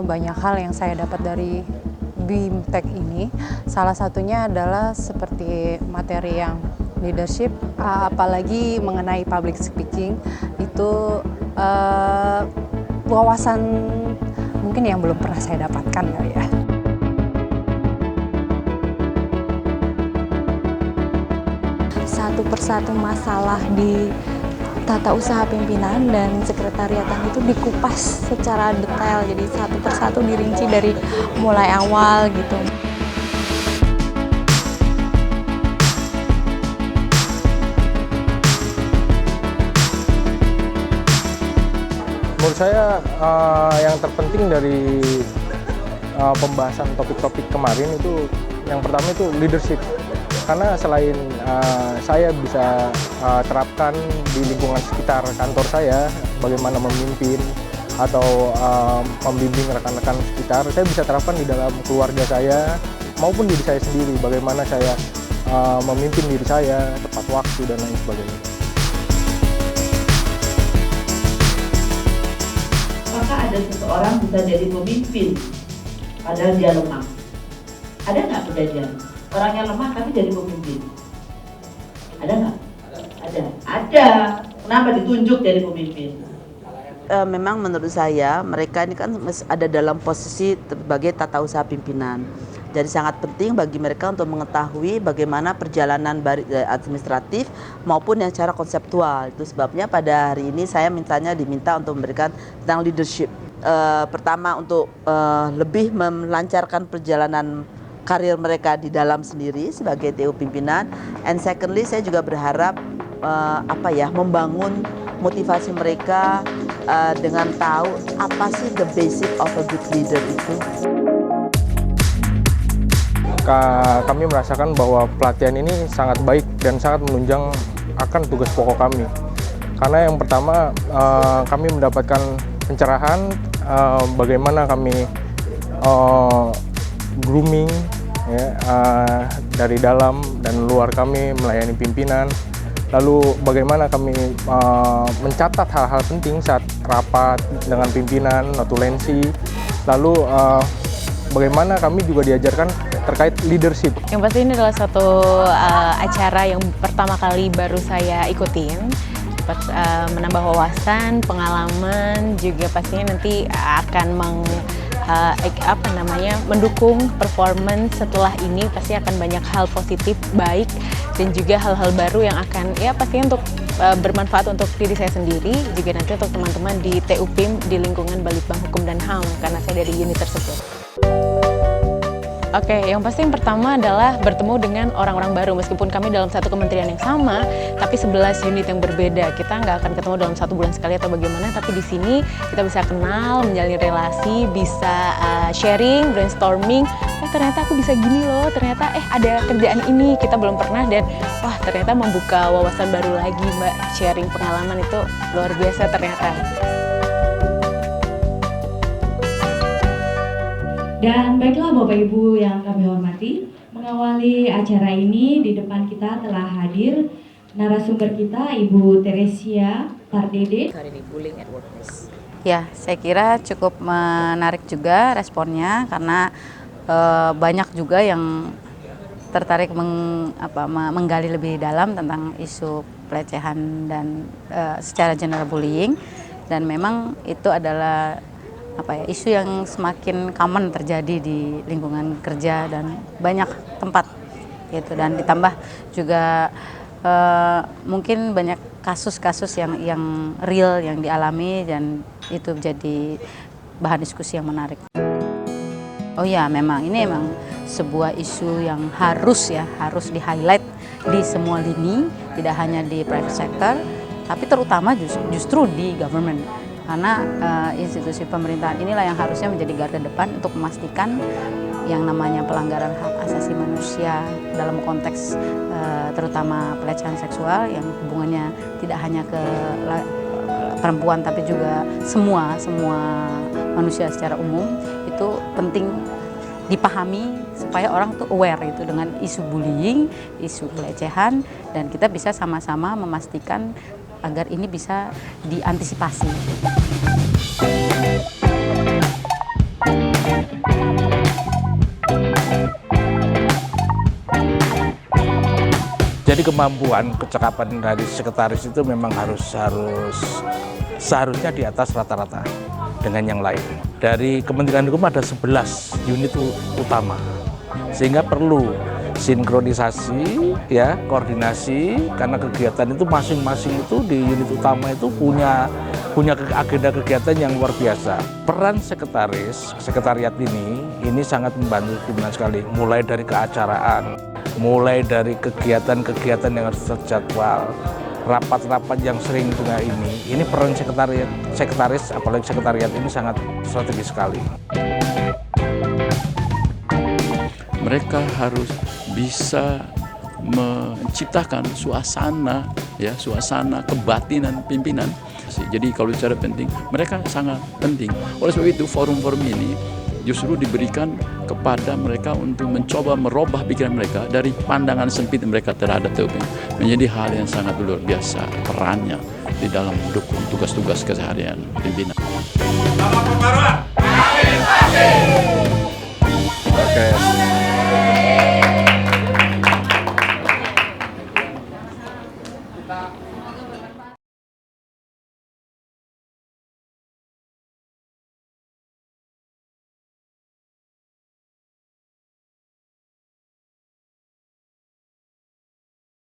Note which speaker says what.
Speaker 1: Banyak hal yang saya dapat dari BIMTEK ini. Salah satunya adalah seperti materi yang leadership, apalagi mengenai public speaking, itu wawasan mungkin yang belum pernah saya dapatkan kali ya. Satu persatu masalah di tata usaha pimpinan dan sekretariatan itu dikupas secara detail, jadi satu persatu dirinci dari mulai awal gitu.
Speaker 2: Menurut saya yang terpenting dari pembahasan topik-topik kemarin itu yang pertama itu leadership. Karena selain saya bisa terapkan di lingkungan sekitar kantor saya, bagaimana memimpin atau membimbing rekan-rekan sekitar, saya bisa terapkan di dalam keluarga saya maupun diri saya sendiri, bagaimana saya memimpin diri saya, tepat waktu, dan lain sebagainya.
Speaker 3: Apakah ada seseorang bisa jadi pemimpin padahal dia lemah? Ada nggak kejadian? Orangnya lemah tapi jadi pemimpin. Ada nggak? Ada. Kenapa ditunjuk jadi pemimpin?
Speaker 4: Memang menurut saya mereka ini kan ada dalam posisi sebagai tata usaha pimpinan. Jadi sangat penting bagi mereka untuk mengetahui bagaimana perjalanan administratif maupun yang secara konseptual. Itu sebabnya pada hari ini saya diminta untuk memberikan tentang leadership. Pertama untuk lebih melancarkan perjalanan karir mereka di dalam sendiri sebagai TU pimpinan, and secondly saya juga berharap membangun motivasi mereka dengan tahu apa sih the basic of a good leader itu.
Speaker 2: Kami merasakan bahwa pelatihan ini sangat baik dan sangat menunjang akan tugas pokok kami. Karena yang pertama kami mendapatkan pencerahan bagaimana kami grooming ya, dari dalam dan luar kami melayani pimpinan. Lalu bagaimana kami mencatat hal-hal penting saat rapat dengan pimpinan, notulensi. Lalu bagaimana kami juga diajarkan terkait leadership.
Speaker 1: Yang pasti ini adalah satu acara yang pertama kali baru saya ikutin. Menambah wawasan, pengalaman, juga pastinya nanti akan mendukung performance setelah ini. Pasti akan banyak hal positif, baik, dan juga hal-hal baru yang akan pastinya untuk bermanfaat untuk diri saya sendiri, juga nanti untuk teman-teman di TU PIM di lingkungan Balitbang Hukum dan HAM, karena saya dari unit tersebut. Oke, yang pasti yang pertama adalah bertemu dengan orang-orang baru. Meskipun kami dalam satu kementerian yang sama, tapi 11 unit yang berbeda. Kita nggak akan ketemu dalam 1 bulan sekali atau bagaimana, tapi di sini kita bisa kenal, menjalin relasi, bisa sharing, brainstorming. Ternyata aku bisa gini loh, ternyata ada kerjaan ini, kita belum pernah, dan wah ternyata membuka wawasan baru lagi, Mbak. Sharing pengalaman itu luar biasa ternyata.
Speaker 5: Dan baiklah Bapak Ibu yang kami hormati, mengawali acara ini di depan kita telah hadir narasumber kita Ibu Teresia Pardede.
Speaker 6: Bullying at workplace. Ya, saya kira cukup menarik juga responnya, karena banyak juga yang tertarik menggali lebih dalam tentang isu pelecehan dan secara general bullying, dan memang itu adalah isu yang semakin common terjadi di lingkungan kerja dan banyak tempat gitu, dan ditambah juga mungkin banyak kasus-kasus yang real yang dialami, dan itu jadi bahan diskusi yang menarik. Oh ya, ini memang sebuah isu yang harus di-highlight di semua lini, tidak hanya di private sector, tapi terutama justru di government. Karena institusi pemerintahan inilah yang harusnya menjadi garda depan untuk memastikan yang namanya pelanggaran hak asasi manusia dalam konteks terutama pelecehan seksual yang hubungannya tidak hanya ke perempuan tapi juga semua manusia secara umum, itu penting dipahami supaya orang tuh aware itu dengan isu bullying, isu pelecehan, dan kita bisa sama-sama memastikan agar ini bisa diantisipasi.
Speaker 7: Jadi kemampuan kecakapan dari sekretaris itu memang harus seharusnya di atas rata-rata dengan yang lain. Dari Kementerian Hukum ada 11 unit utama, sehingga perlu sinkronisasi, ya, koordinasi, karena kegiatan itu masing-masing itu di unit utama itu punya agenda kegiatan yang luar biasa. Peran sekretariat ini sangat membantu pimpinan sekali, mulai dari keacaraan, mulai dari kegiatan-kegiatan yang harus terjadwal, rapat-rapat yang sering juga ini peran sekretaris, apalagi sekretariat ini sangat strategis sekali.
Speaker 8: Mereka harus bisa menciptakan suasana kebatinan pimpinan. Jadi kalau bicara penting, mereka sangat penting. Oleh sebab itu forum-forum ini justru diberikan kepada mereka untuk mencoba merubah pikiran mereka dari pandangan sempit mereka terhadap TOP menjadi hal yang sangat luar biasa perannya di dalam mendukung tugas-tugas keseharian pimpinan.